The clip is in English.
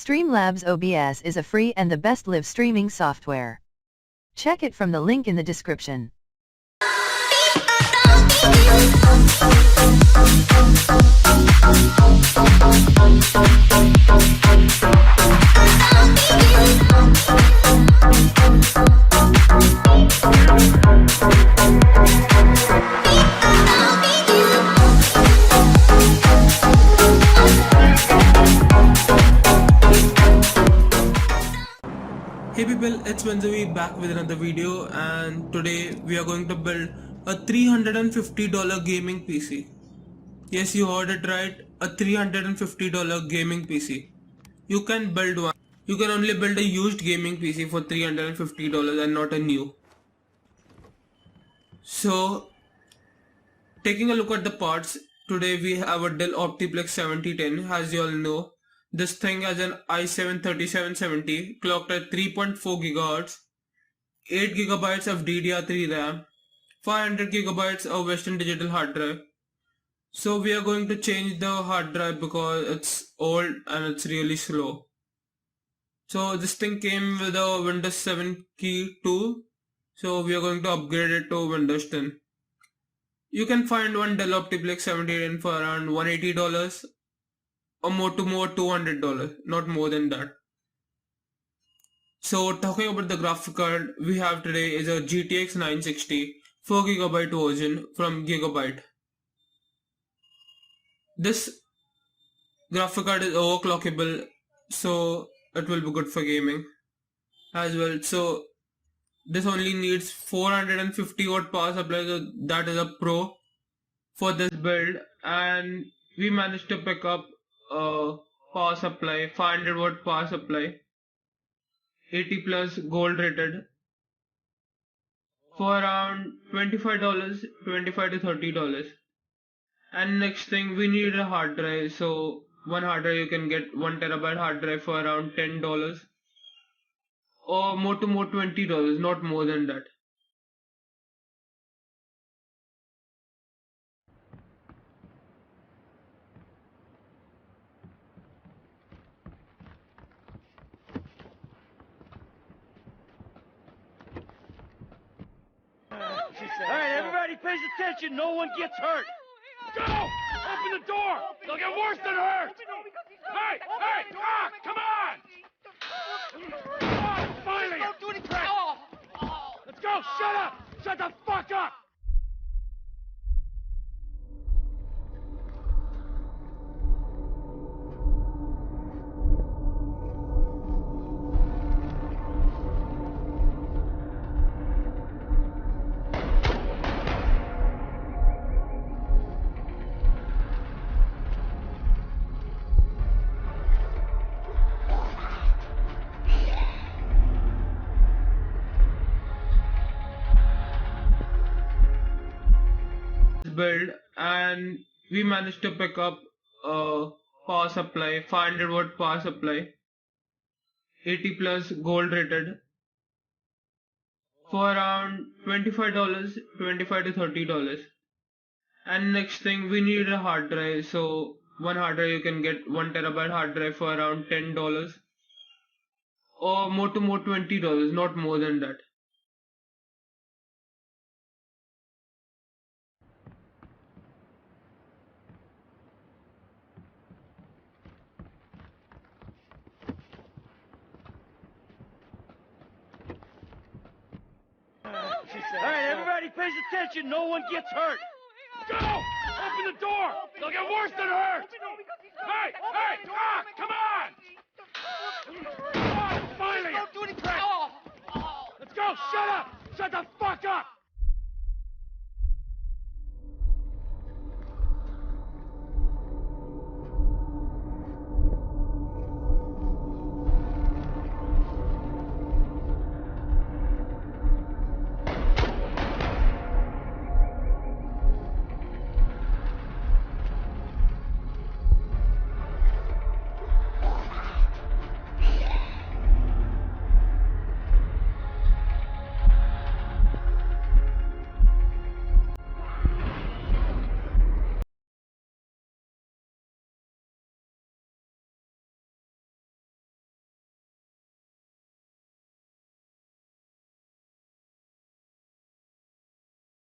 Streamlabs OBS is a free and the best live streaming software. Check it from the link in the description. Hey people, it's Manzavi back with another video, and today we are going to build a $350 gaming PC. Yes, you heard it right, a $350 gaming PC. You can build one. You can only build a used gaming PC for $350 and not a new. So, taking a look at the parts, today we have a Dell optiplex 7010. As you all know, this thing has an i7-3770 clocked at 3.4 GHz, 8 GB of DDR3 RAM, 500 GB of Western Digital hard drive. So we are going to change the hard drive because it's old and it's really slow. So this thing came with a Windows 7 key too. So we are going to upgrade it to Windows 10. You can find one Dell optiplex 7010 for around $180 or more $200, not more than that. So talking about the graphic card we have today is a GTX 960 4GB version from Gigabyte. This graphic card is overclockable, so it will be good for gaming as well. So this only needs 450 watt power supply, so that is a pro for this build, and we managed to pick up a power supply, 500 watt power supply, 80 plus gold rated, for around $25, $25 to $30. And next thing, we need a hard drive. So one hard drive, you can get 1 TB hard drive for around $10 or more $20, not more than that. Alright, everybody pays attention. No one gets hurt. Go! Open the door! They'll get worse than hurt! Hey! Hey! Ah! Come on! Come on! Finally! Don't do anything! Let's go! Shut up! Shut the fuck up! Build, and we managed to pick up a power supply, 500 watt power supply, 80 plus gold rated, for around $25, $25 to $30. And next thing, we need a hard drive. So one hard drive, you can get 1 TB hard drive for around $10 or more $20, not more than that. Alright, everybody pays attention. No one gets hurt. Go! Open the door! They'll get worse than hurt! Hey! Hey! Ah! Come on! Come on! Finally! Don't do anything! Let's go! Shut up! Shut the fuck up!